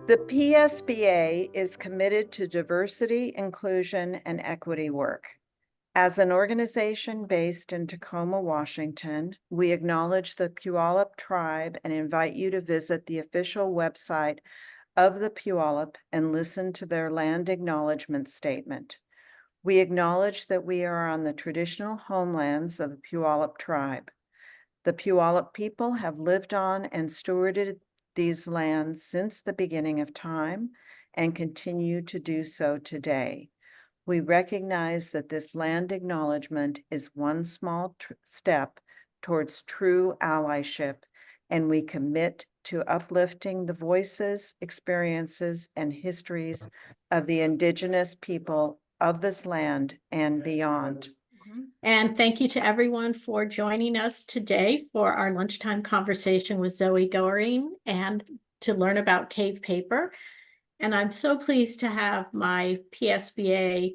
The PSBA is committed to diversity, inclusion, and equity work. As an organization based in Tacoma, Washington, we acknowledge the Puyallup tribe and invite you to visit the official website of the Puyallup and listen to their land acknowledgement statement. We acknowledge that we are on the traditional homelands of the Puyallup tribe. The Puyallup people have lived on and stewarded these lands since the beginning of time and continue to do so today. We recognize that this land acknowledgement is one small step towards true allyship, and we commit to uplifting the voices, experiences, and histories of the Indigenous people of this land and beyond. And thank you to everyone for joining us today for our lunchtime conversation with Zoe Goehring and to learn about cave paper. And I'm so pleased to have my PSBA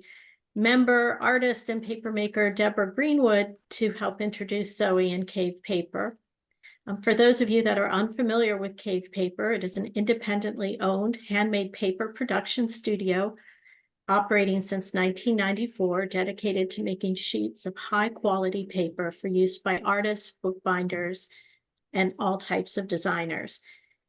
member, artist, and papermaker, Deborah Greenwood, to help introduce Zoe and cave paper. For those of you that are unfamiliar with cave paper, it is an independently owned handmade paper production studio operating since 1994, dedicated to making sheets of high-quality paper for use by artists, bookbinders, and all types of designers.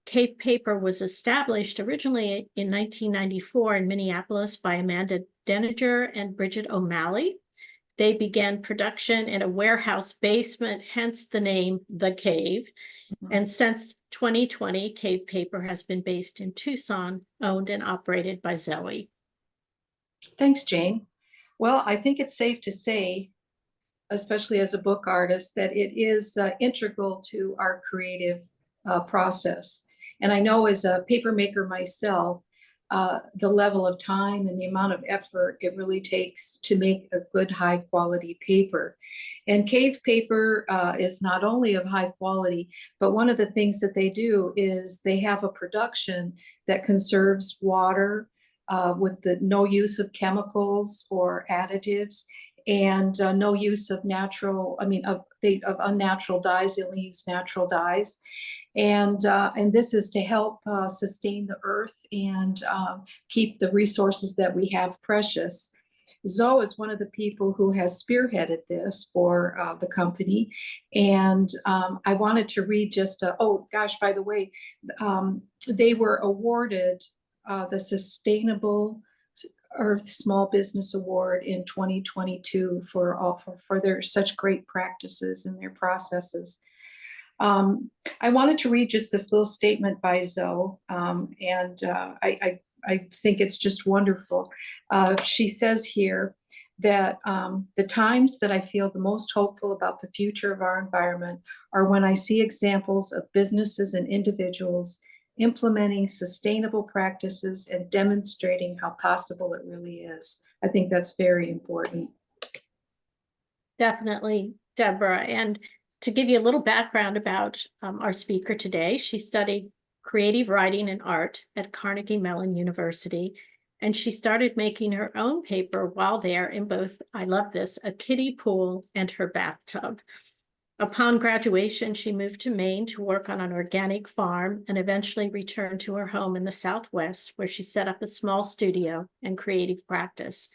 Cave Paper was established originally in 1994 in Minneapolis by Amanda Denninger and Bridget O'Malley. They began production in a warehouse basement, hence the name The Cave. And since 2020, Cave Paper has been based in Tucson, owned and operated by Zoe. Thanks, Jane. Well, I think it's safe to say, especially as a book artist, that it is integral to our creative process. And I know as a paper maker myself, the level of time and the amount of effort it really takes to make a good high quality paper. And Cave Paper is not only of high quality, but one of the things that they do is they have a production that conserves water, with the no use of chemicals or additives, and no use of of unnatural dyes. They only use natural dyes, and this is to help sustain the earth and keep the resources that we have precious. Zoe is one of the people who has spearheaded this for the company, and I wanted to read just oh gosh, by the way, they were awarded the Sustainable Earth Small Business Award in 2022 for their such great practices and their processes. I wanted to read just this little statement by Zoe, and I think it's just wonderful. She says here that the times that I feel the most hopeful about the future of our environment are when I see examples of businesses and individuals implementing sustainable practices and demonstrating how possible it really is. I think that's very important. Definitely, Deborah. And to give you a little background about our speaker today, she studied creative writing and art at Carnegie Mellon University, and she started making her own paper while there in both, I love this, a kiddie pool and her bathtub. Upon graduation, she moved to Maine to work on an organic farm and eventually returned to her home in the Southwest, where she set up a small studio and creative practice.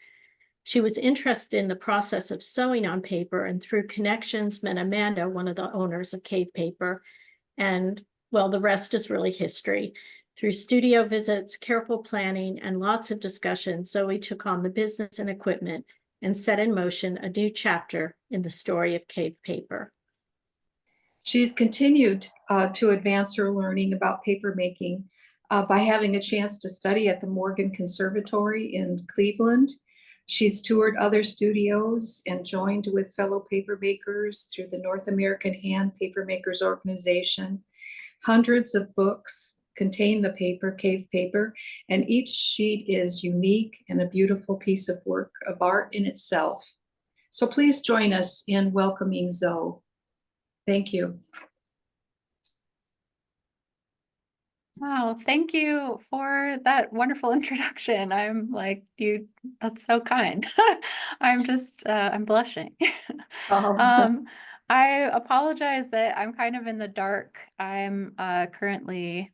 She was interested in the process of sewing on paper, and through connections met Amanda, one of the owners of Cave Paper. And well, the rest is really history. Through studio visits, careful planning, and lots of discussion, Zoe took on the business and equipment and set in motion a new chapter in the story of Cave Paper. She's continued to advance her learning about paper making by having a chance to study at the Morgan Conservatory in Cleveland. She's toured other studios and joined with fellow paper makers through the North American Hand Paper Makers Organization. Hundreds of books contain the paper, Cave Paper, and each sheet is unique and a beautiful piece of work of art in itself. So please join us in welcoming Zoe. Thank you. Wow, thank you for that wonderful introduction. I'm like, that's so kind. I'm blushing. I apologize that I'm kind of in the dark. I'm currently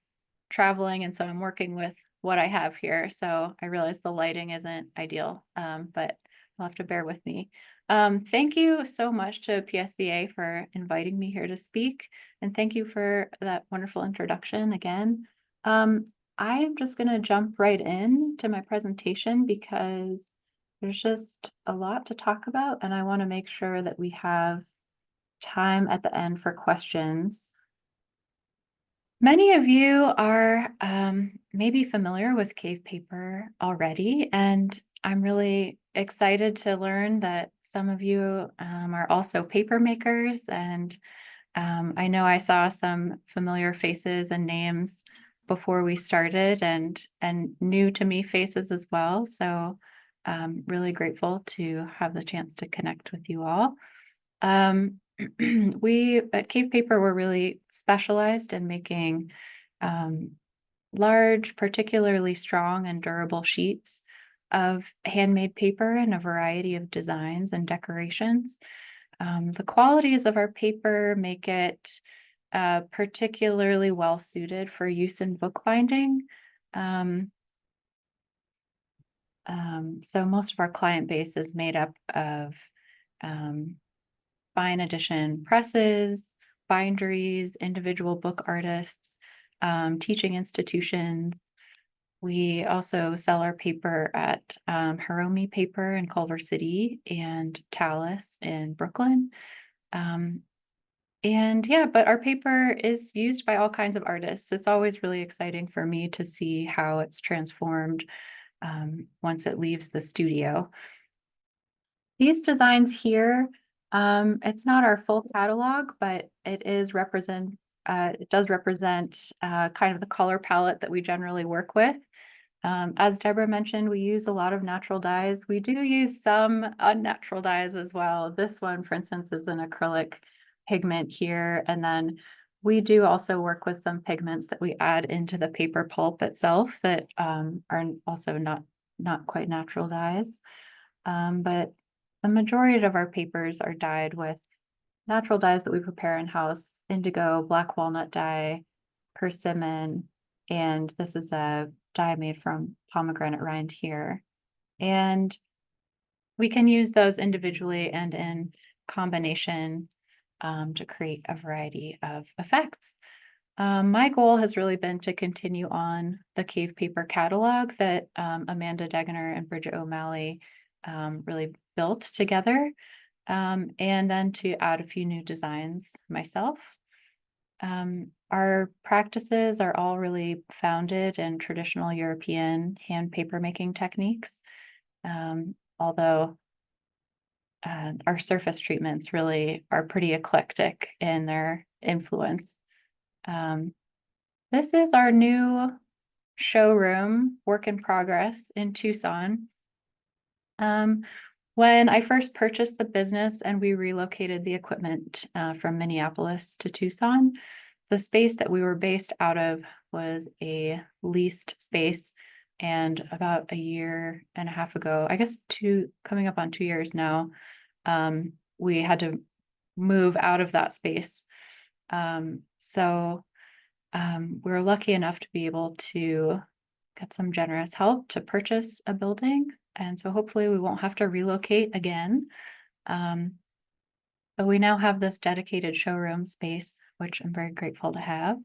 traveling, and so I'm working with what I have here. So I realize the lighting isn't ideal, but you'll have to bear with me. Thank you so much to PSBA for inviting me here to speak. And thank you for that wonderful introduction again. I'm just going to jump right in to my presentation because there's just a lot to talk about, and I want to make sure that we have time at the end for questions. Many of you are maybe familiar with cave paper already, and I'm really excited to learn that some of you are also paper makers, and I know I saw some familiar faces and names before we started, and new to me faces as well. So really grateful to have the chance to connect with you all. We at Cave Paper were really specialized in making large, particularly strong and durable sheets of handmade paper in a variety of designs and decorations. The qualities of our paper make it particularly well suited for use in bookbinding. So most of our client base is made up of fine edition presses, binderies, individual book artists, teaching institutions. We also sell our paper at Hiromi Paper in Culver City and Talus in Brooklyn. And yeah, but our paper is used by all kinds of artists. It's always really exciting for me to see how it's transformed once it leaves the studio. These designs here, it's not our full catalog, but it does represent kind of the color palette that we generally work with. As Deborah mentioned, we use a lot of natural dyes. We do use some unnatural dyes as well. This one, for instance, is an acrylic pigment here. And then we do also work with some pigments that we add into the paper pulp itself that are also not quite natural dyes. But the majority of our papers are dyed with natural dyes that we prepare in-house: indigo, black walnut dye, persimmon, and this is a dye made from pomegranate rind here. And we can use those individually and in combination to create a variety of effects. My goal has really been to continue on the Cave Paper catalog that Amanda Degener and Bridget O'Malley really built together, and then to add a few new designs myself. Our practices are all really founded in traditional European hand paper making techniques, although our surface treatments really are pretty eclectic in their influence. This is our new showroom, work in progress, in Tucson. When I first purchased the business and we relocated the equipment from Minneapolis to Tucson, the space that we were based out of was a leased space. And about a year and a half ago, I guess coming up on 2 years now, we had to move out of that space. So we're lucky enough to be able to get some generous help to purchase a building. And so hopefully we won't have to relocate again. But we now have this dedicated showroom space, which I'm very grateful to have.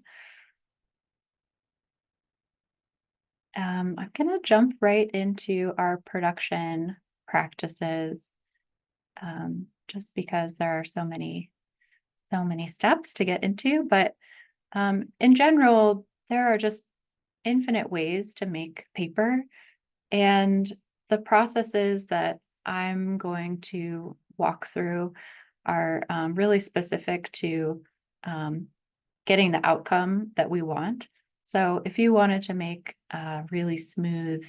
I'm going to jump right into our production practices, just because there are so many steps to get into. But in general, there are just infinite ways to make paper. And the processes that I'm going to walk through are really specific to getting the outcome that we want. So if you wanted to make a really smooth,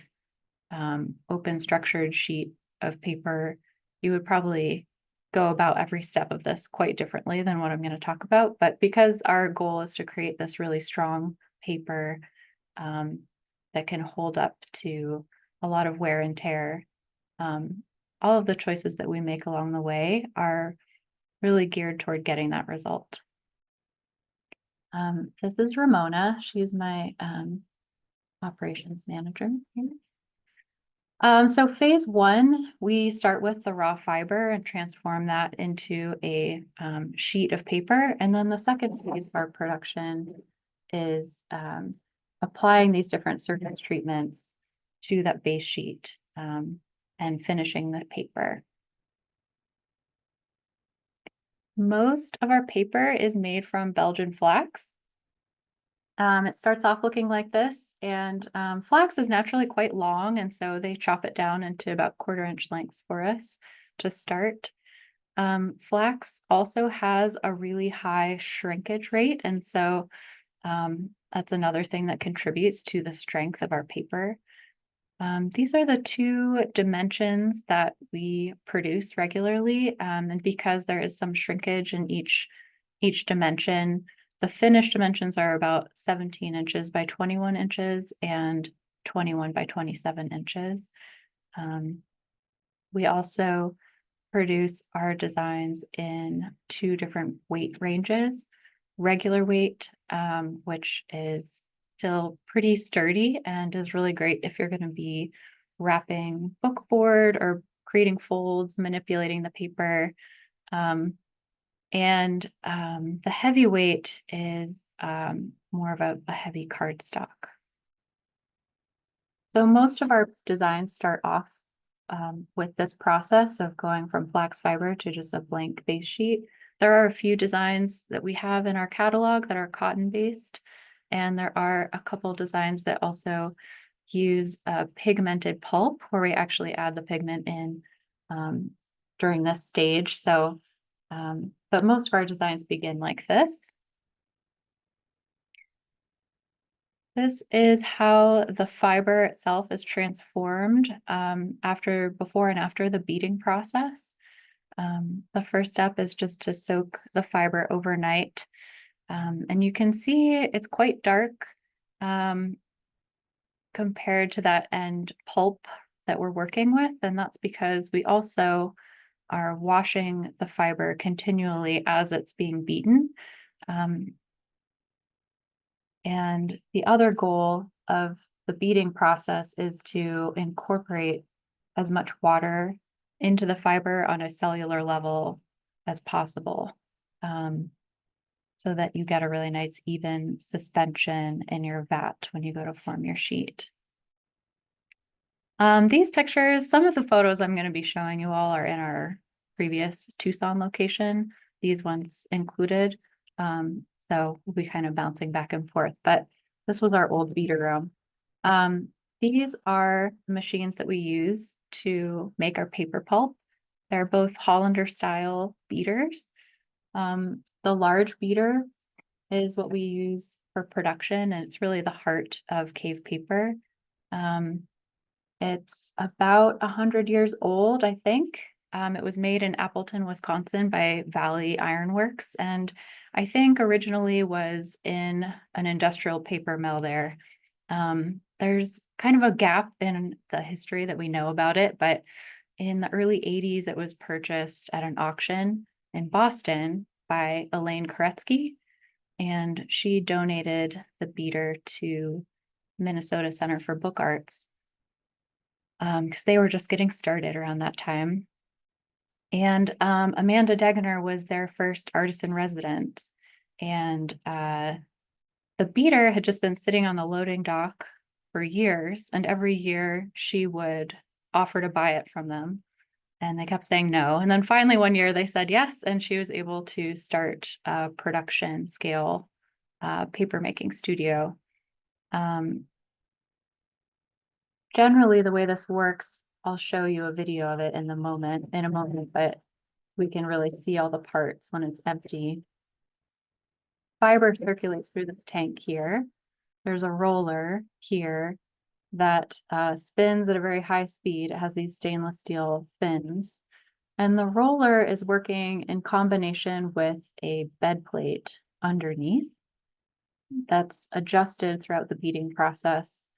open structured sheet of paper, you would probably go about every step of this quite differently than what I'm going to talk about. But because our goal is to create this really strong paper that can hold up to a lot of wear and tear, all of the choices that we make along the way are really geared toward getting that result. This is Ramona. She's my operations manager here. So phase one, we start with the raw fiber and transform that into a sheet of paper. And then the second phase of our production is applying these different surface treatments to that base sheet and finishing the paper. Most of our paper is made from Belgian flax. It starts off looking like this, and flax is naturally quite long, and so they chop it down into about 1/4 inch lengths for us to start. Flax also has a really high shrinkage rate, and so that's another thing that contributes to the strength of our paper. These are the 2 dimensions that we produce regularly, and because there is some shrinkage in each dimension, the finished dimensions are about 17 inches by 21 inches and 21 by 27 inches. We also produce our designs in 2 different weight ranges. Regular weight, which is still pretty sturdy and is really great if you're going to be wrapping book board or creating folds, manipulating the paper. And the heavyweight is more of a heavy cardstock. So most of our designs start off with this process of going from flax fiber to just a blank base sheet. There are a few designs that we have in our catalog that are cotton based, and there are a couple designs that also use a pigmented pulp where we actually add the pigment in during this stage. So but most of our designs begin like this. This is how the fiber itself is transformed before and after the beating process. The first step is just to soak the fiber overnight. And you can see it's quite dark compared to that end pulp that we're working with. And that's because we also are washing the fiber continually as it's being beaten. And the other goal of the beating process is to incorporate as much water into the fiber on a cellular level as possible, so that you get a really nice even suspension in your vat when you go to form your sheet. These pictures, some of the photos I'm going to be showing you all are in our previous Tucson location, these ones included. So we'll be kind of bouncing back and forth, but this was our old beater room. These are the machines that we use to make our paper pulp. They're both Hollander style beaters. The large beater is what we use for production, and it's really the heart of cave paper. It's about 100 years old, I think. It was made in Appleton, Wisconsin by Valley Iron Works, and I think originally was in an industrial paper mill there. There's kind of a gap in the history that we know about it, but in the early 80s, it was purchased at an auction in Boston by Elaine Koretsky, and she donated the beater to Minnesota Center for Book Arts because they were just getting started around that time. And Amanda Degener was their first artist in residence. And the beater had just been sitting on the loading dock for years. And every year she would offer to buy it from them. And they kept saying no. And then finally one year they said yes. And she was able to start a production scale papermaking studio. Generally, the way this works, I'll show you a video of it in a moment, but we can really see all the parts when it's empty. Fiber circulates through this tank here. There's a roller here that spins at a very high speed. It has these stainless steel fins. And the roller is working in combination with a bed plate underneath that's adjusted throughout the beating process.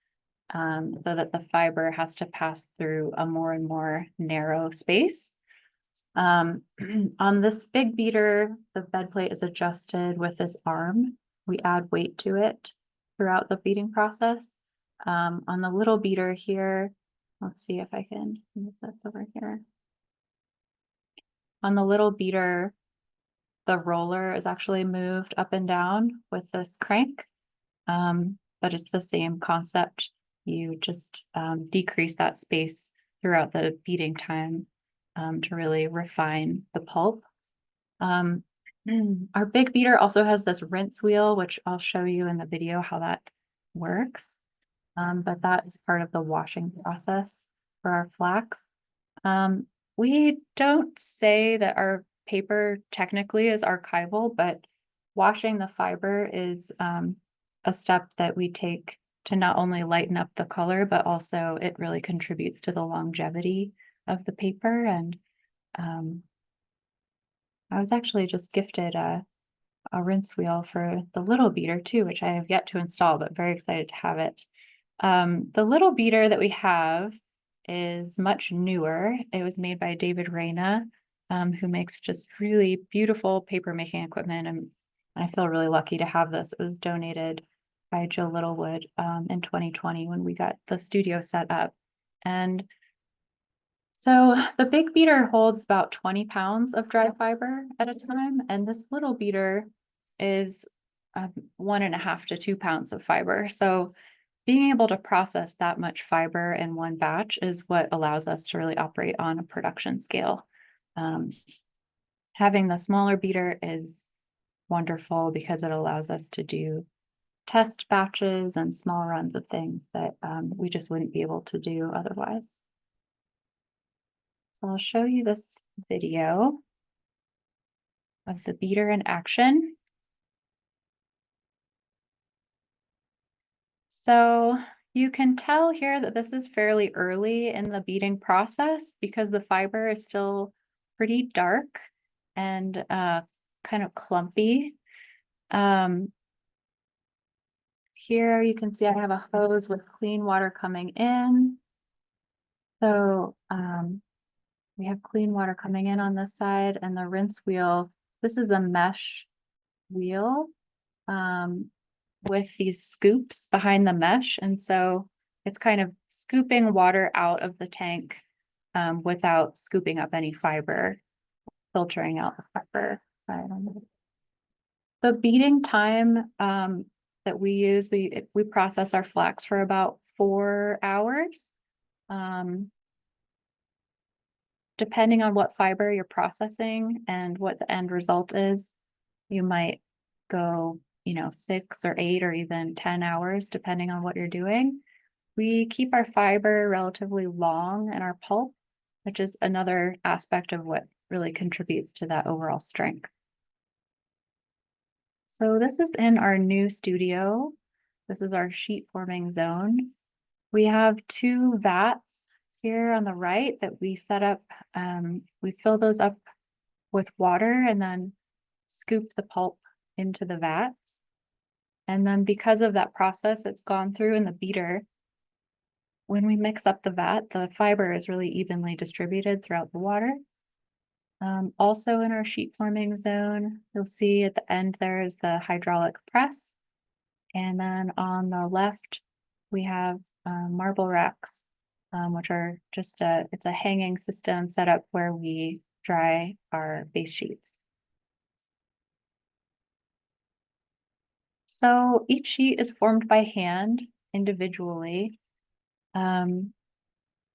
So that the fiber has to pass through a more and more narrow space. On this big beater, the bed plate is adjusted with this arm. We add weight to it throughout the beating process. On the little beater here, let's see if I can move this over here. On the little beater, the roller is actually moved up and down with this crank, but it's the same concept. You just decrease that space throughout the beating time to really refine the pulp. Our big beater also has this rinse wheel, which I'll show you in the video how that works. But that is part of the washing process for our flax. We don't say that our paper technically is archival, but washing the fiber is a step that we take to not only lighten up the color, but also it really contributes to the longevity of the paper. And I was actually just gifted a rinse wheel for the little beater too, which I have yet to install, but very excited to have it. The little beater that we have is much newer. It was made by David Reyna, who makes just really beautiful paper making equipment. And I feel really lucky to have this. It was donated by Jill Littlewood in 2020 when we got the studio set up. And so the big beater holds about 20 pounds of dry fiber at a time, and this little beater is 1.5 to 2 pounds of fiber. So being able to process that much fiber in one batch is what allows us to really operate on a production scale. Having the smaller beater is wonderful because it allows us to do test batches and small runs of things that we just wouldn't be able to do otherwise. So I'll show you this video of the beater in action. So you can tell here that this is fairly early in the beating process because the fiber is still pretty dark and kind of clumpy. Here you can see I have a hose with clean water coming in. So we have clean water coming in on this side, and the rinse wheel, this is a mesh wheel with these scoops behind the mesh. And so it's kind of scooping water out of the tank without scooping up any fiber, filtering out the fiber. So I don't know. The beating time that we use, we process our flax for about 4 hours. Depending on what fiber you're processing and what the end result is, you might go, 6 or 8 or even 10 hours, depending on what you're doing. We keep our fiber relatively long in our pulp, which is another aspect of what really contributes to that overall strength. So this is in our new studio. This is our sheet forming zone. We have 2 vats here on the right that we set up. We fill those up with water and then scoop the pulp into the vats. And then because of that process it's gone through in the beater, when we mix up the vat, the fiber is really evenly distributed throughout the water. Also in our sheet forming zone, you'll see at the end there is the hydraulic press. And then on the left, we have marble racks, which are just it's a hanging system set up where we dry our base sheets. So each sheet is formed by hand individually. There's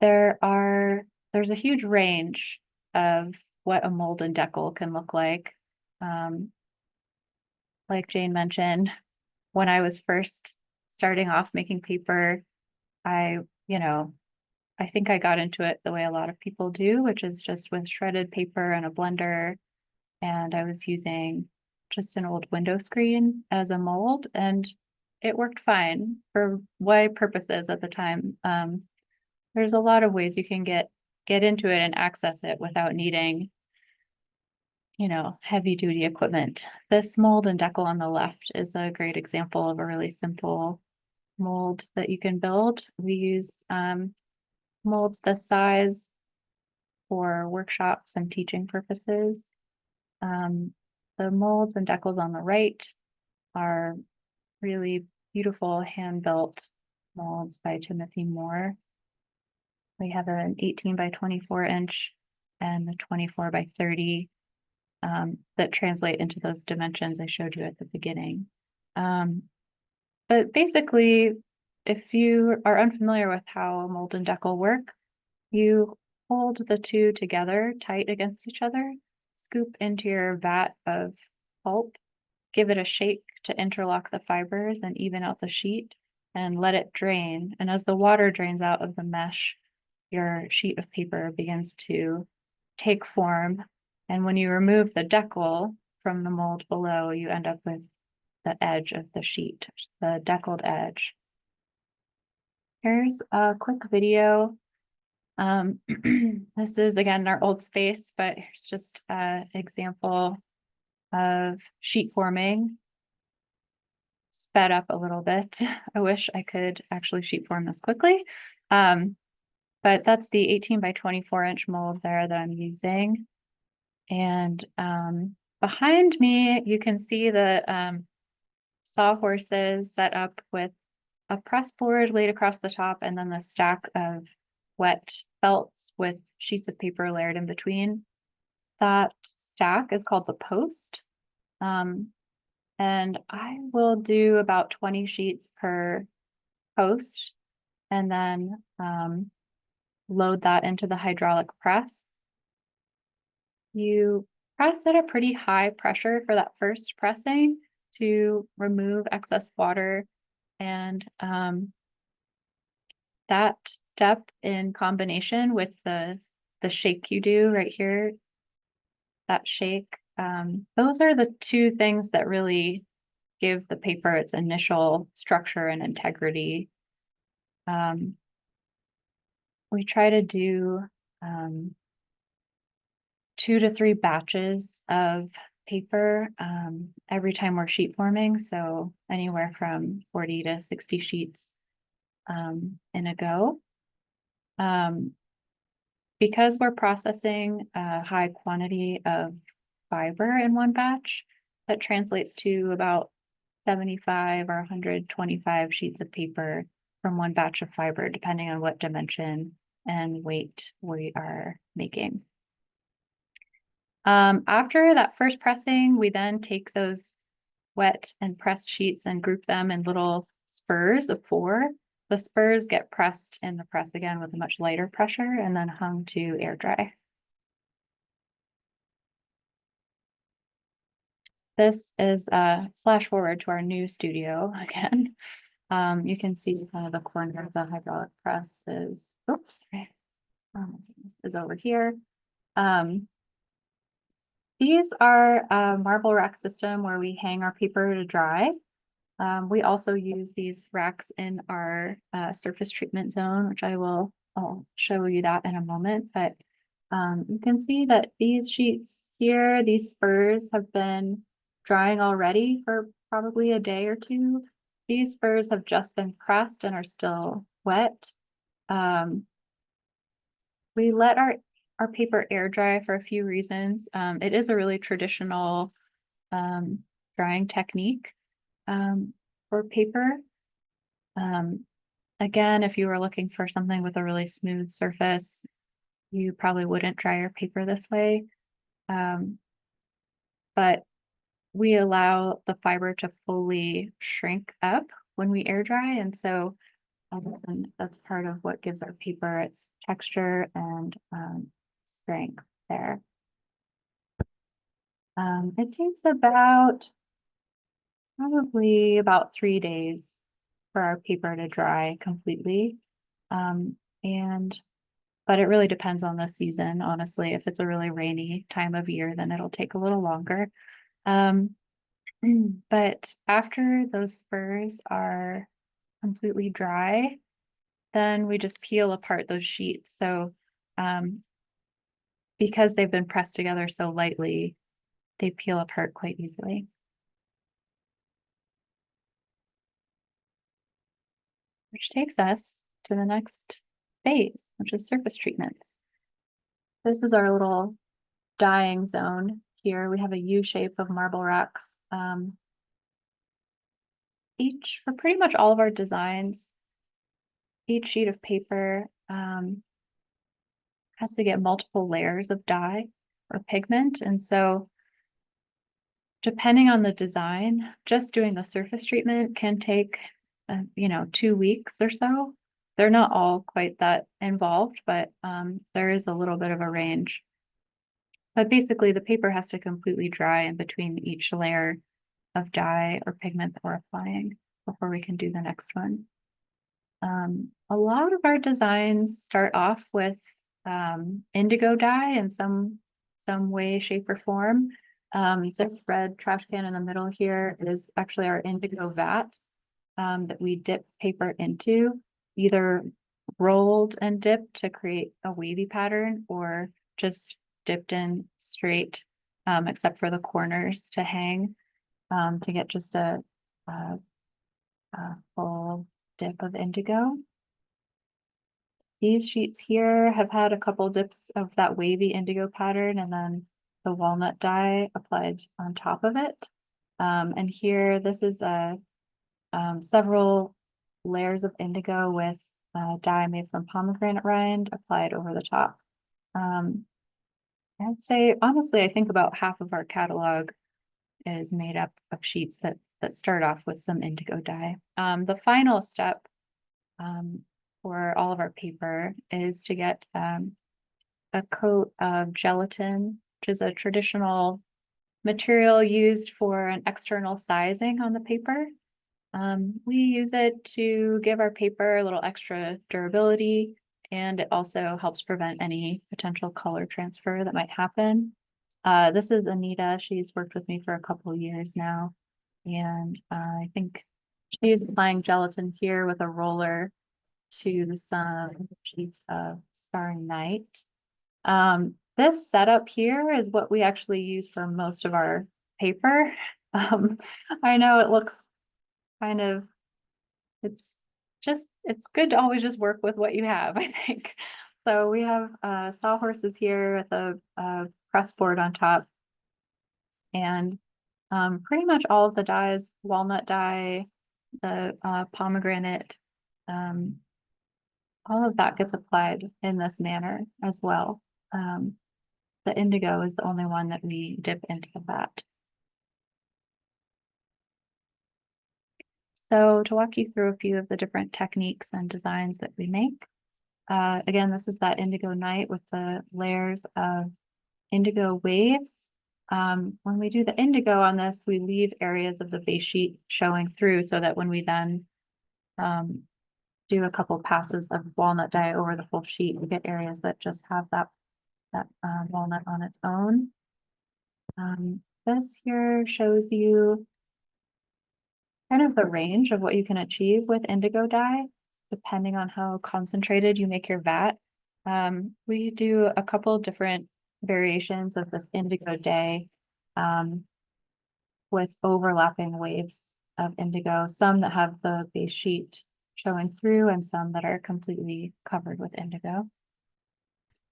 a huge range of what a mold and decal can look like. Like Jane mentioned, when I was first starting off making paper, I think I got into it the way a lot of people do, which is just with shredded paper and a blender. And I was using just an old window screen as a mold, and it worked fine for my purposes at the time. There's a lot of ways you can get into it and access it without needing, heavy duty equipment. This mold and decal on the left is a great example of a really simple mold that you can build. We use molds this size for workshops and teaching purposes. The molds and decals on the right are really beautiful hand-built molds by Timothy Moore. We have an 18 by 24 inch and a 24 by 30 that translate into those dimensions I showed you at the beginning. But basically, if you are unfamiliar with how mold and decal work, you hold the two together tight against each other, scoop into your vat of pulp, give it a shake to interlock the fibers and even out the sheet, and let it drain. And as the water drains out of the mesh, your sheet of paper begins to take form. And when you remove the decal from the mold below, you end up with the edge of the sheet, the deckled edge. Here's a quick video. This is again our old space, but here's just an example of sheet forming sped up a little bit. I wish I could actually sheet form this quickly. But that's the 18 by 24 inch mold there that I'm using. And behind me, you can see the sawhorses set up with a press board laid across the top and then the stack of wet felts with sheets of paper layered in between. That stack is called the post. And I will do about 20 sheets per post and then load that into the hydraulic press. You press at a pretty high pressure for that first pressing to remove excess water, and that step in combination with the shake you do right here, that shake, those are the two things that really give the paper its initial structure and integrity. We try to do 2 to 3 batches of paper every time we're sheet forming, so anywhere from 40 to 60 sheets in a go. Because we're processing a high quantity of fiber in one batch, that translates to about 75 or 125 sheets of paper from one batch of fiber, depending on what dimension and weight we are making. After that first pressing, we then take those wet and pressed sheets and group them in little spurs of 4. The spurs get pressed in the press again with a much lighter pressure and then hung to air dry. This is a flash forward to our new studio again. You can see kind of the corner of the hydraulic press is, oops, sorry, is over here. These are a marble rack system where we hang our paper to dry. We also use these racks in our surface treatment zone, which I'll show you that in a moment. But you can see that these sheets here, these spurs have been drying already for probably a day or 2. These spurs have just been pressed and are still wet. We let our paper air dry for a few reasons. It is a really traditional drying technique for paper. Again, if you were looking for something with a really smooth surface, you probably wouldn't dry your paper this way. But we allow the fiber to fully shrink up when we air dry. And so that's part of what gives our paper its texture and strength there. It takes probably about 3 days for our paper to dry completely. But it really depends on the season, honestly. If it's a really rainy time of year, then it'll take a little longer. But after those spurs are completely dry, then we just peel apart those sheets. So because they've been pressed together so lightly, they peel apart quite easily. Which takes us to the next phase, which is surface treatments. This is our little dyeing zone here. We have a U shape of marble racks. For pretty much all of our designs, each sheet of paper has to get multiple layers of dye or pigment. And so depending on the design, just doing the surface treatment can take, 2 weeks or so. They're not all quite that involved, but there is a little bit of a range. But basically, the paper has to completely dry in between each layer of dye or pigment that we're applying before we can do the next one. A lot of our designs start off with indigo dye in some way, shape, or form. This red trash can in the middle here is actually our indigo vat that we dip paper into, either rolled and dipped to create a wavy pattern or just dipped in straight, except for the corners to hang to get just a full dip of indigo. These sheets here have had a couple dips of that wavy indigo pattern and then the walnut dye applied on top of it. And here, this is several layers of indigo with dye made from pomegranate rind applied over the top. I'd say, honestly, I think about half of our catalog is made up of sheets that start off with some indigo dye. The final step for all of our paper is to get a coat of gelatin, which is a traditional material used for an external sizing on the paper. We use it to give our paper a little extra durability, and it also helps prevent any potential color transfer that might happen. This is Anita. She's worked with me for a couple of years now, and I think she's applying gelatin here with a roller to some sheets of Starry Night. This setup here is what we actually use for most of our paper. I know it looks kind of, it's good to always just work with what you have, I think. So we have sawhorses here with a press board on top. And pretty much all of the dyes, walnut dye, the pomegranate, all of that gets applied in this manner as well. The indigo is the only one that we dip into the vat. So to walk you through a few of the different techniques and designs that we make. Again, this is that indigo night with the layers of indigo waves. When we do the indigo on this, we leave areas of the base sheet showing through so that when we then do a couple passes of walnut dye over the full sheet, we get areas that just have that walnut on its own. This here shows you kind of the range of what you can achieve with indigo dye, depending on how concentrated you make your vat. We do a couple different variations of this indigo dye with overlapping waves of indigo, some that have the base sheet showing through and some that are completely covered with indigo.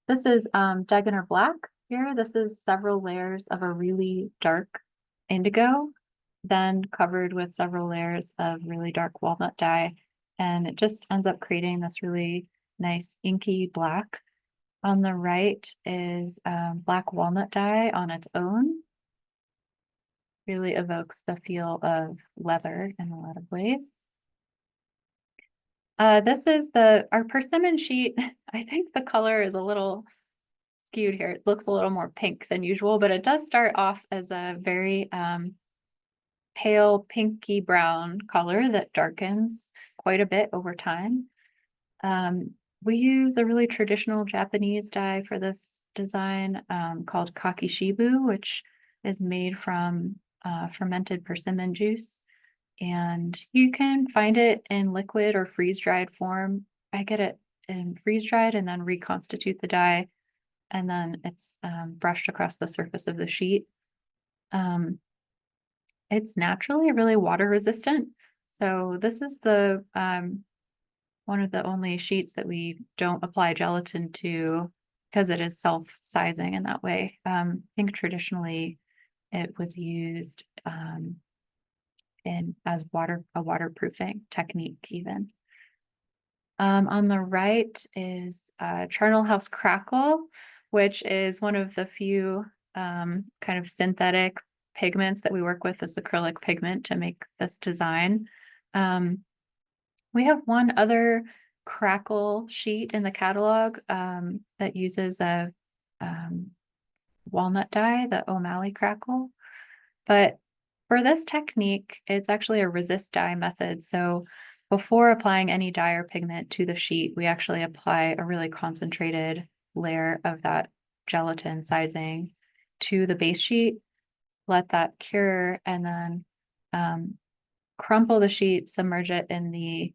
This is Degener Black here. This is several layers of a really dark indigo, then covered with several layers of really dark walnut dye. And it just ends up creating this really nice inky black. On the right is black walnut dye on its own. Really evokes the feel of leather in a lot of ways. This is our persimmon sheet. I think the color is a little skewed here. It looks a little more pink than usual, but it does start off as a very pale pinky brown color that darkens quite a bit over time. We use a really traditional Japanese dye for this design called kakishibu, which is made from fermented persimmon juice. And you can find it in liquid or freeze-dried form. I get it in freeze-dried and then reconstitute the dye, and then it's brushed across the surface of the sheet. It's naturally really water resistant. So this is the one of the only sheets that we don't apply gelatin to because it is self-sizing in that way. I think traditionally it was used as a waterproofing technique even. On the right is Charnel House Crackle, which is one of the few kind of synthetic pigments that we work with, this acrylic pigment, to make this design. We have one other crackle sheet in the catalog that uses a walnut dye, the O'Malley crackle. But for this technique, it's actually a resist dye method. So before applying any dye or pigment to the sheet, we actually apply a really concentrated layer of that gelatin sizing to the base sheet, let that cure, and then crumple the sheet, submerge it in the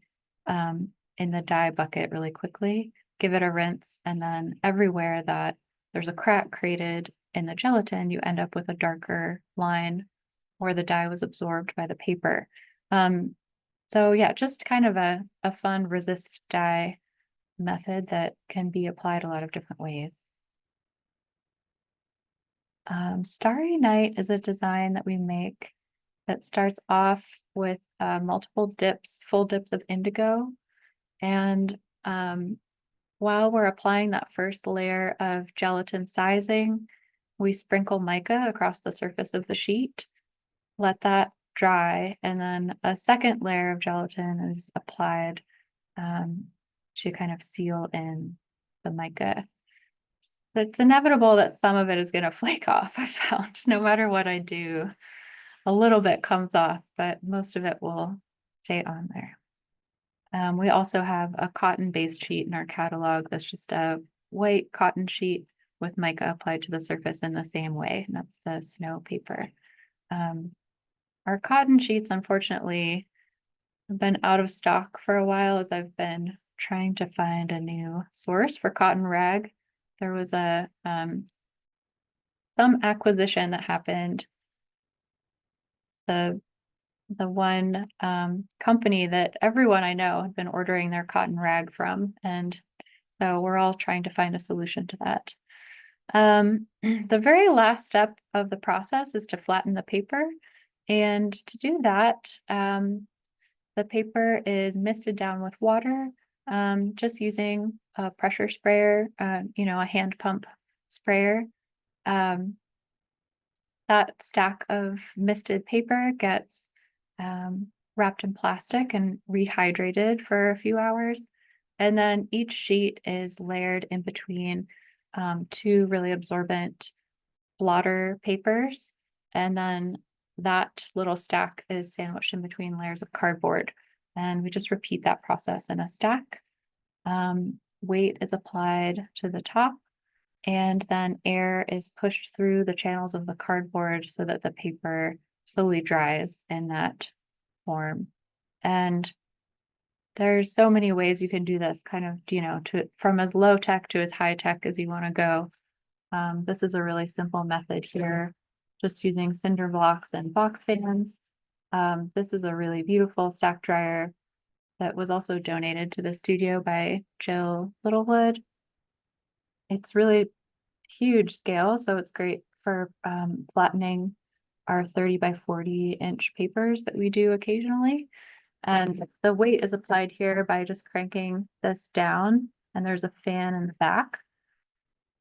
dye bucket really quickly, give it a rinse, and then everywhere that there's a crack created in the gelatin, you end up with a darker line where the dye was absorbed by the paper. So yeah, just kind of a fun resist dye method that can be applied a lot of different ways. Starry Night is a design that we make that starts off with multiple dips, full dips of indigo. And while we're applying that first layer of gelatin sizing, we sprinkle mica across the surface of the sheet, let that dry, and then a second layer of gelatin is applied to kind of seal in the mica. It's inevitable that some of it is going to flake off, I found. No matter what I do, a little bit comes off, but most of it will stay on there. We also have a cotton-based sheet in our catalog that's just a white cotton sheet with mica applied to the surface in the same way, and that's the snow paper. Our cotton sheets, unfortunately, have been out of stock for a while as I've been trying to find a new source for cotton rag. There was a some acquisition that happened. The one company that everyone I know had been ordering their cotton rag from, and so we're all trying to find a solution to that. The very last step of the process is to flatten the paper, and to do that, the paper is misted down with water, just using a pressure sprayer, a hand pump sprayer. That stack of misted paper gets wrapped in plastic and rehydrated for a few hours. And then each sheet is layered in between two really absorbent blotter papers. And then that little stack is sandwiched in between layers of cardboard. And we just repeat that process in a stack. Weight is applied to the top, and then air is pushed through the channels of the cardboard so that the paper slowly dries in that form. And there's so many ways you can do this, kind of, from as low tech to as high tech as you want to go. This is a really simple method here, just using cinder blocks and box fans. This is a really beautiful stack dryer that was also donated to the studio by Jill Littlewood. It's really huge scale, so it's great for flattening our 30 by 40 inch papers that we do occasionally. And the weight is applied here by just cranking this down, and there's a fan in the back.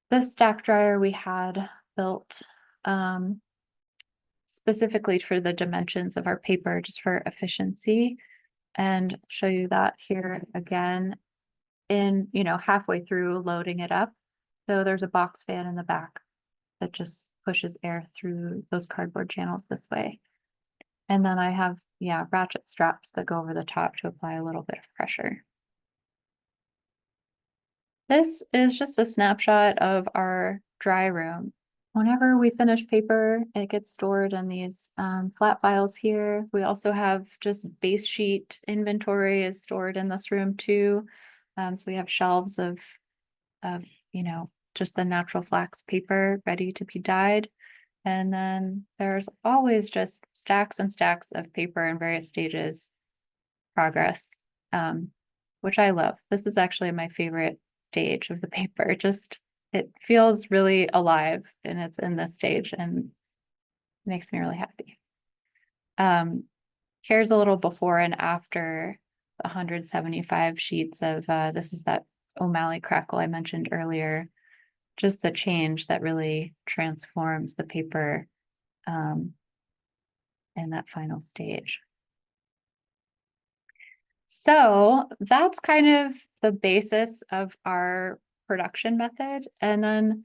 This stack dryer we had built specifically for the dimensions of our paper, just for efficiency, and show you that here again in, halfway through loading it up. So there's a box fan in the back that just pushes air through those cardboard channels this way. And then I have, ratchet straps that go over the top to apply a little bit of pressure. This is just a snapshot of our dry room. Whenever we finish paper, it gets stored in these flat files here. We also have just base sheet inventory is stored in this room too. So we have shelves of just the natural flax paper ready to be dyed. And then there's always just stacks and stacks of paper in various stages progress, which I love. This is actually my favorite stage of the paper. It feels really alive, and it's in this stage and makes me really happy. Here's a little before and after 175 sheets of, this is that O'Malley crackle I mentioned earlier. Just the change that really transforms the paper in that final stage. So that's kind of the basis of our production method. And then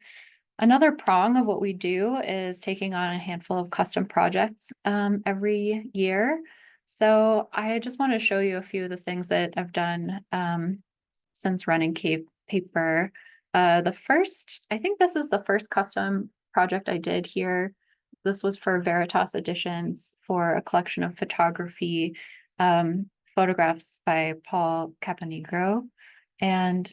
another prong of what we do is taking on a handful of custom projects every year. So I just want to show you a few of the things that I've done since running Cave Paper. I think this is the first custom project I did here. This was for Veritas Editions for a collection of photography photographs by Paul Caponegro. And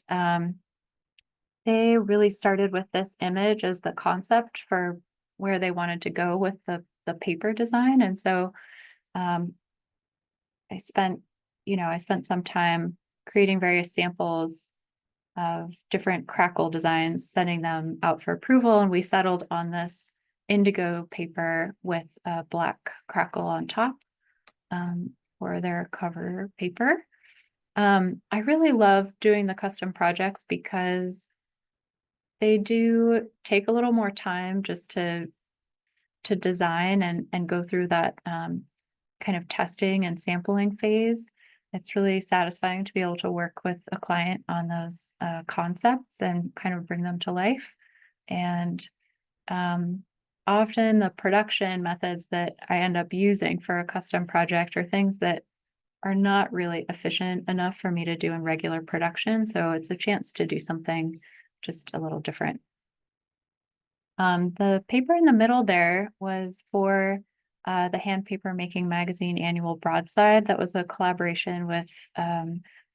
they really started with this image as the concept for where they wanted to go with the paper design. And so I spent some time creating various samples of different crackle designs, sending them out for approval. And we settled on this indigo paper with a black crackle on top for their cover paper. I really love doing the custom projects because they do take a little more time just to design and go through that kind of testing and sampling phase. It's really satisfying to be able to work with a client on those concepts and kind of bring them to life. And often the production methods that I end up using for a custom project are things that are not really efficient enough for me to do in regular production. So it's a chance to do something just a little different. The paper in the middle there was for the Hand Paper Making Magazine annual broadside. That was a collaboration with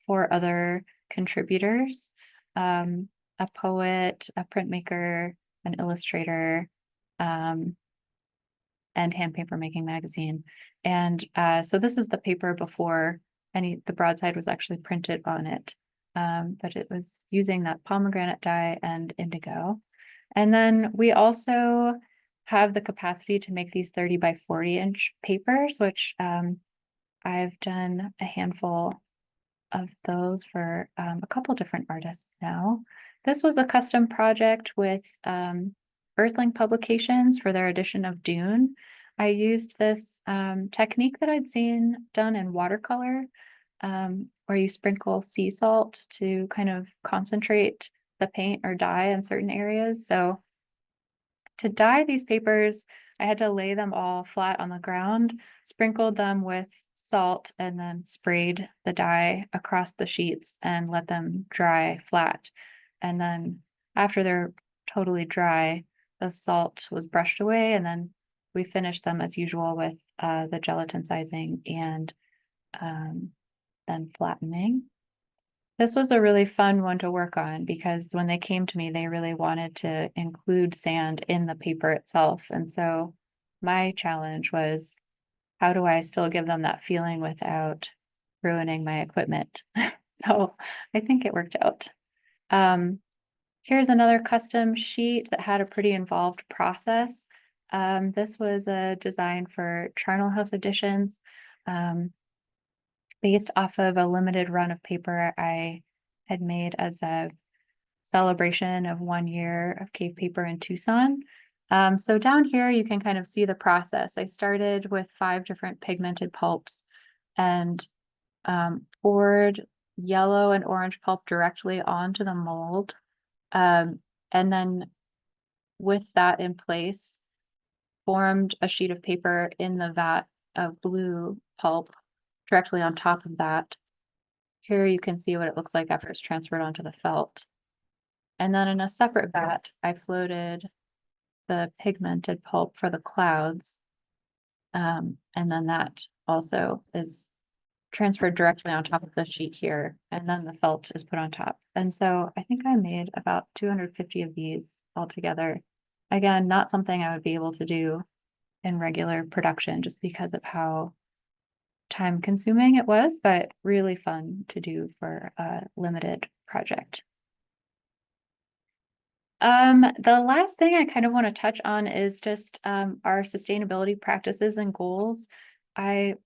4 other contributors, a poet, a printmaker, an illustrator, and Hand Paper Making Magazine. And so this is the paper before the broadside was actually printed on it. But it was using that pomegranate dye and indigo. And then we also have the capacity to make these 30 by 40 inch papers, which I've done a handful of those for a couple different artists now. This was a custom project with Earthling Publications for their edition of Dune. I used this technique that I'd seen done in watercolor, where you sprinkle sea salt to kind of concentrate the paint or dye in certain areas. So to dye these papers, I had to lay them all flat on the ground, sprinkled them with salt, and then sprayed the dye across the sheets and let them dry flat. And then after they're totally dry, the salt was brushed away, and then we finished them as usual with the gelatin sizing and then flattening. This was a really fun one to work on because when they came to me, they really wanted to include sand in the paper itself. And so my challenge was, how do I still give them that feeling without ruining my equipment? So I think it worked out. Here's another custom sheet that had a pretty involved process. This was a design for Charnel House Editions. Based off of a limited run of paper I had made as a celebration of 1 year of Cave Paper in Tucson. So down here, you can kind of see the process. I started with 5 different pigmented pulps and poured yellow and orange pulp directly onto the mold. And then with that in place, formed a sheet of paper in the vat of blue pulp directly on top of that. Here you can see what it looks like after it's transferred onto the felt. And then in a separate vat, I floated the pigmented pulp for the clouds. And then that also is transferred directly on top of the sheet here. And then the felt is put on top. And so I think I made about 250 of these altogether. Again, not something I would be able to do in regular production just because of how time consuming it was, but really fun to do for a limited project. The last thing I kind of want to touch on is just our sustainability practices and goals. I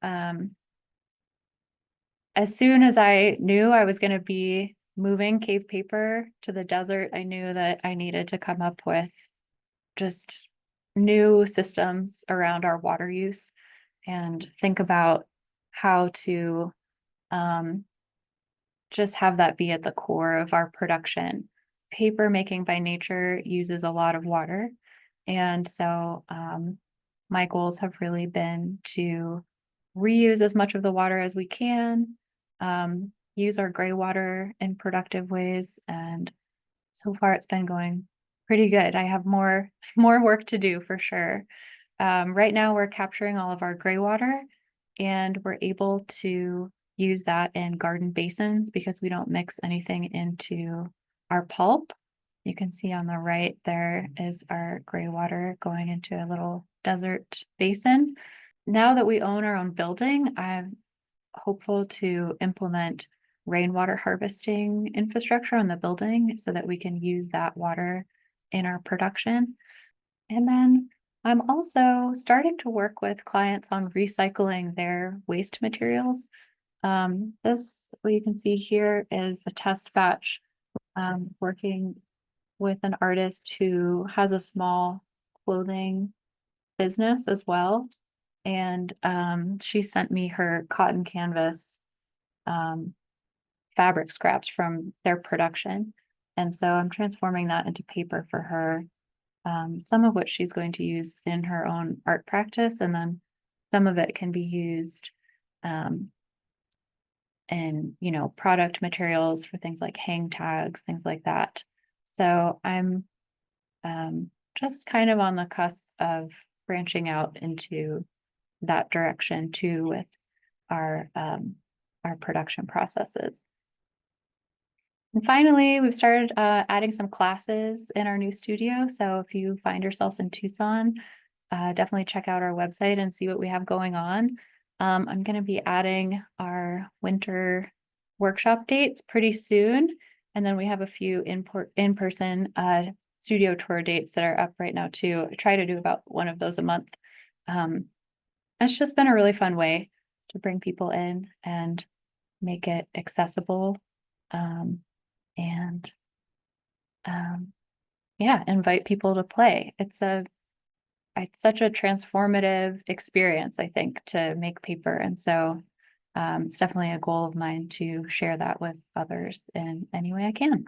as soon as I knew I was going to be moving cave paper to the desert, I knew that I needed to come up with just new systems around our water use and think about how to just have that be at the core of our production. Paper making by nature uses a lot of water. And so my goals have really been to reuse as much of the water as we can, use our gray water in productive ways. And so far it's been going pretty good. I have more work to do for sure. Right now we're capturing all of our gray water and we're able to use that in garden basins because we don't mix anything into our pulp. You can see on the right there is our gray water going into a little desert basin. Now that we own our own building, I'm hopeful to implement rainwater harvesting infrastructure on the building so that we can use that water in our production. And then I'm also starting to work with clients on recycling their waste materials. This, what you can see here is a test batch working with an artist who has a small clothing business as well. And she sent me her cotton canvas fabric scraps from their production. And so I'm transforming that into paper for her, some of which she's going to use in her own art practice. And then some of it can be used in, product materials for things like hang tags, things like that. So I'm just kind of on the cusp of branching out into that direction too with our production processes. And finally, we've started adding some classes in our new studio. So if you find yourself in Tucson, definitely check out our website and see what we have going on. I'm going to be adding our winter workshop dates pretty soon. And then we have a few in-person studio tour dates that are up right now too. I try to do about one of those a month. It's just been a really fun way to bring people in and make it accessible. And invite people to play. It's such a transformative experience, I think, to make paper. And so it's definitely a goal of mine to share that with others in any way I can.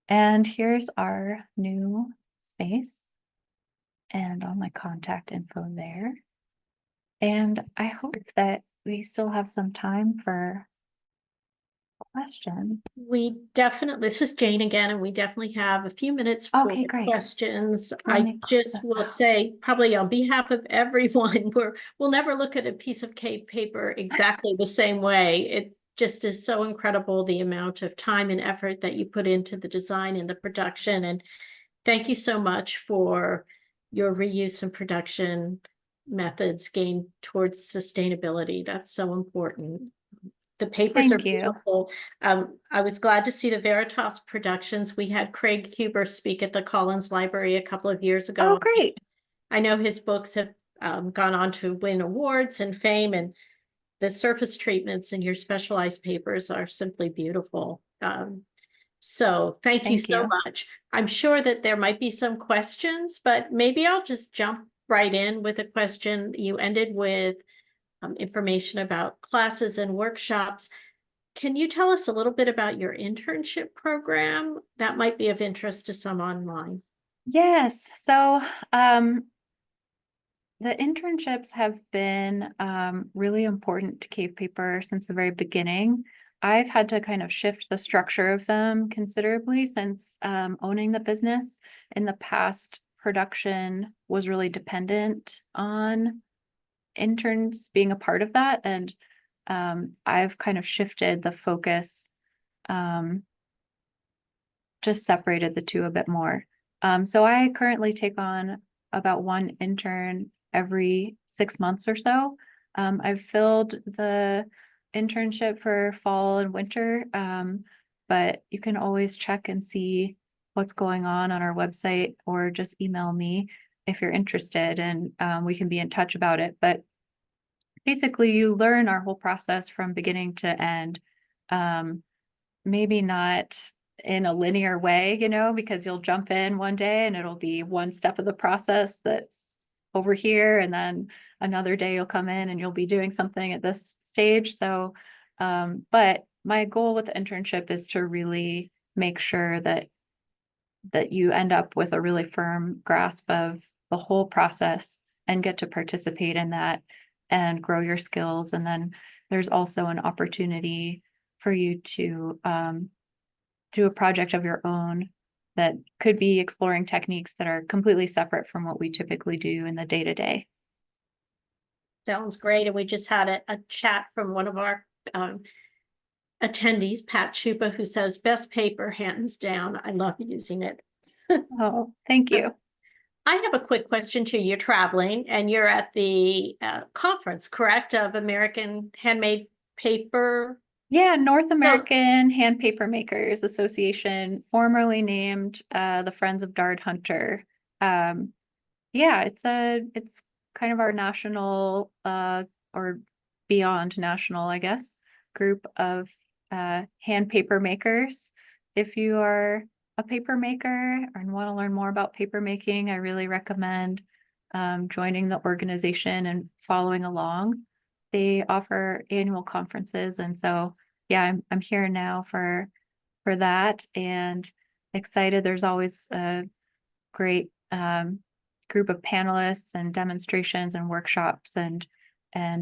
And here's our new space and all my contact info there. And I hope that we still have some time for questions. This is Jane again, and we definitely have a few minutes for Okay, great. questions. Let I me just close will this out. say, probably on behalf of everyone, we'll never look at a piece of cave paper exactly the same way. It just is so incredible, the amount of time and effort that you put into the design and the production. And thank you so much for your reuse and production methods gained towards sustainability. That's so important. The papers are Thank you. beautiful. I was glad to see the Veritas productions. We had Craig Huber speak at the Collins Library a couple of years ago. Oh, great. I know his books have gone on to win awards and fame, and the surface treatments in your specialized papers are simply beautiful. So thank you Thank so you. much. I'm sure that there might be some questions, but maybe I'll just jump right in with a question. You ended with information about classes and workshops. Can you tell us a little bit about your internship program? That might be of interest to some online. Yes. So the internships have been really important to Cave Paper since the very beginning. I've had to kind of shift the structure of them considerably since owning the business. In the past, production was really dependent on interns being a part of that. And I've kind of shifted the focus, just separated the two a bit more. So I currently take on about one intern every 6 months or so. I've filled the internship for fall and winter, but you can always check and see what's going on our website or just email me if you're interested, and we can be in touch about it. But basically you learn our whole process from beginning to end. Maybe not in a linear way, because you'll jump in one day and it'll be one step of the process that's over here. And then another day you'll come in and you'll be doing something at this stage. So, but my goal with the internship is to really make sure that you end up with a really firm grasp of the whole process and get to participate in that and grow your skills. And then there's also an opportunity for you to do a project of your own that could be exploring techniques that are completely separate from what we typically do in the day-to-day. Sounds great. And we just had a chat from one of our attendees, Pat Chupa, who says, best paper, hands down. I love using it. Oh, thank you. I have a quick question too. You're traveling and you're at the conference, correct, of American Handmade Paper? Yeah, North American Hand Paper Makers Association, formerly named the Friends of Dard Hunter. Yeah, it's kind of our national or beyond national, I guess, group of hand paper makers. If you are a paper maker and want to learn more about paper making, I really recommend joining the organization and following along. They offer annual conferences, and so yeah, I'm here now for that and excited. There's always a great group of panelists and demonstrations and workshops and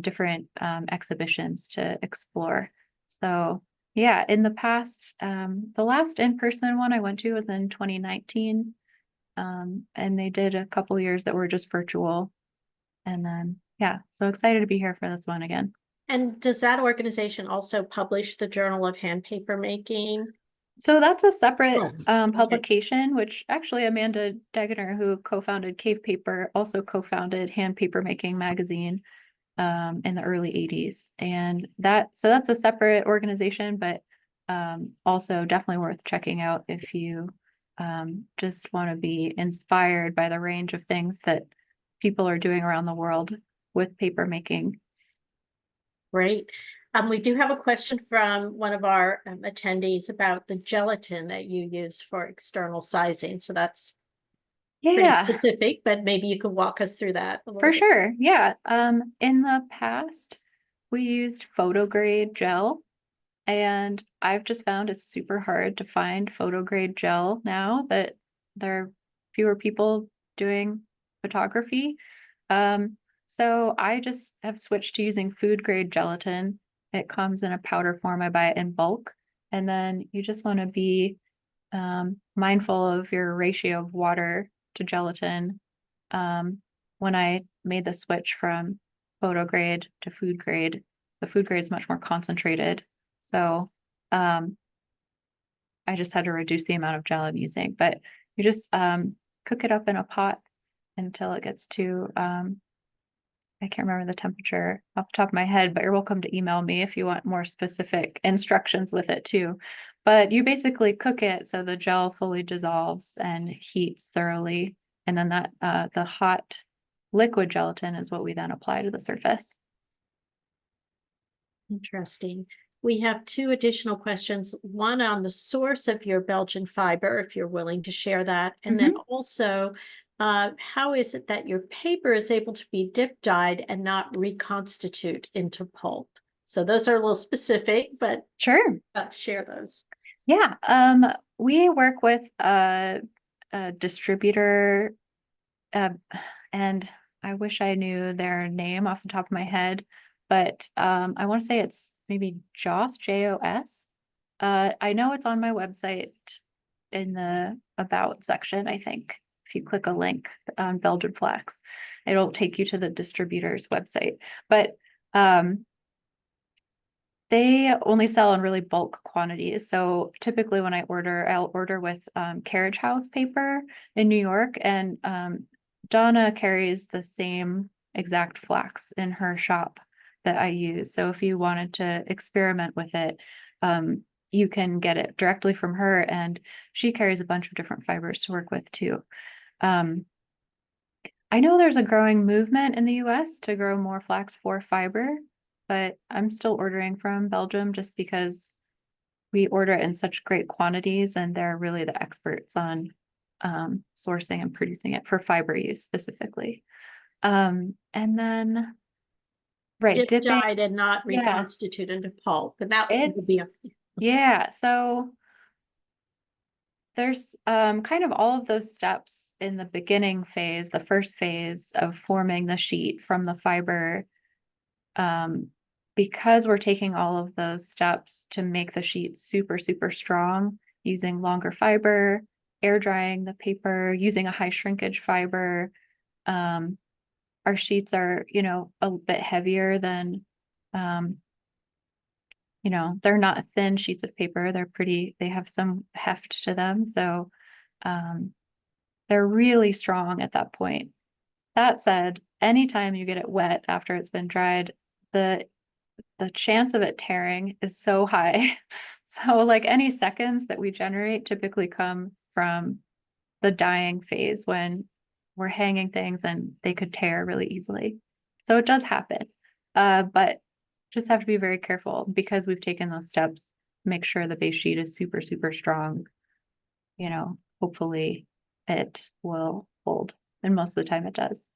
different exhibitions to explore. So yeah, in the past, the last in-person one I went to was in 2019. And they did a couple years that were just virtual. And then, yeah, so excited to be here for this one again. And does that organization also publish the Journal of Hand Paper Making? So that's a separate okay. publication, which actually Amanda Degener, who co-founded Cave Paper, also co-founded Hand Paper Making magazine in the early 80s. And that's a separate organization, but also definitely worth checking out if you just want to be inspired by the range of things that people are doing around the world with paper making. Great. We do have a question from one of our attendees about the gelatin that you use for external sizing. So that's pretty specific, but maybe you could walk us through that a little For bit. sure. Yeah. In the past, we used photo grade gel, and I've just found it's super hard to find photo grade gel now that there are fewer people doing photography. So I just have switched to using food grade gelatin. It comes in a powder form. I buy it in bulk. And then you just want to be mindful of your ratio of water to gelatin. When I made the switch from photo grade to food grade, the food grade is much more concentrated. So I just had to reduce the amount of gel I'm using, but you just cook it up in a pot until it gets to I can't remember the temperature off the top of my head, but you're welcome to email me if you want more specific instructions with it too. But you basically cook it so the gel fully dissolves and heats thoroughly. And then that the hot liquid gelatin is what we then apply to the surface. Interesting. We have two additional questions, one on the source of your Belgian fiber, if you're willing to share that. And then also, how is it that your paper is able to be dip dyed and not reconstitute into pulp? So those are a little specific, but sure, share those. Yeah, we work with a distributor, and I wish I knew their name off the top of my head, but I want to say it's maybe Joss, Jos. I know it's on my website in the About section, I think. If you click a link on Belgian Flax, it'll take you to the distributor's website. But they only sell in really bulk quantities. So typically when I order, I'll order with Carriage House paper in New York, and Donna carries the same exact flax in her shop that I use. So if you wanted to experiment with it, you can get it directly from her, and she carries a bunch of different fibers to work with too. I know there's a growing movement in the US to grow more flax for fiber, but I'm still ordering from Belgium just because we order it in such great quantities and they're really the experts on sourcing and producing it for fiber use specifically. And then, right, Dip dipping, dyed and not yeah, reconstituted into pulp, but that will it's, be, yeah, so there's kind of all of those steps in the beginning phase, the first phase of forming the sheet from the fiber. Because we're taking all of those steps to make the sheet super, super strong, using longer fiber, air drying the paper, using a high shrinkage fiber. Our sheets are, a bit heavier than, they're not thin sheets of paper. They have some heft to them. So they're really strong at that point. That said, anytime you get it wet after it's been dried, the chance of it tearing is so high. So like any seconds that we generate typically come from the dyeing phase when we're hanging things and they could tear really easily. So it does happen. But just have to be very careful because we've taken those steps, make sure the base sheet is super, super strong. Hopefully it will hold. And most of the time it does.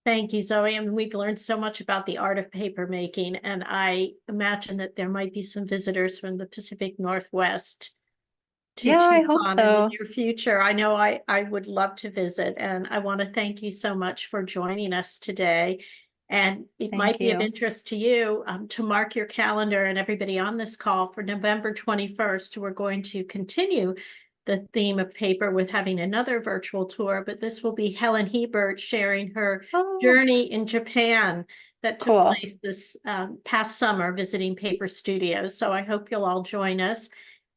thank you, Zoe. And we've learned so much about the art of paper making. And I imagine that there might be some visitors from the Pacific Northwest to Yeah, I hope Tucson in the so. near future. I know I would love to visit, and I want to thank you so much for joining us today. And it Thank might be of you. interest to you to mark your calendar and everybody on this call for November 21st. We're going to continue the theme of paper with having another virtual tour, but this will be Helen Hebert sharing her Oh, journey in Japan that took cool. place this past summer visiting paper studios. So I hope you'll all join us.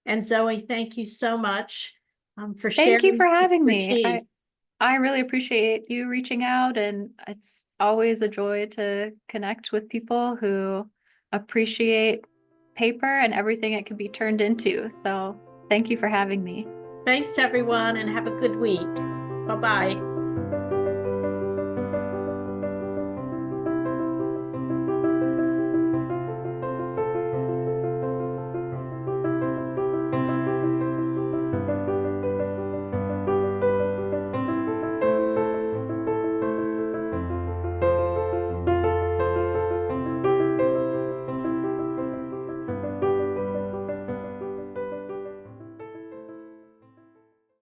And Zoe, thank you so much for Thank you sharing for having me. expertise. I really appreciate you reaching out, and it's always a joy to connect with people who appreciate paper and everything it can be turned into. So thank you for having me. Thanks, everyone, and have a good week. Bye-bye.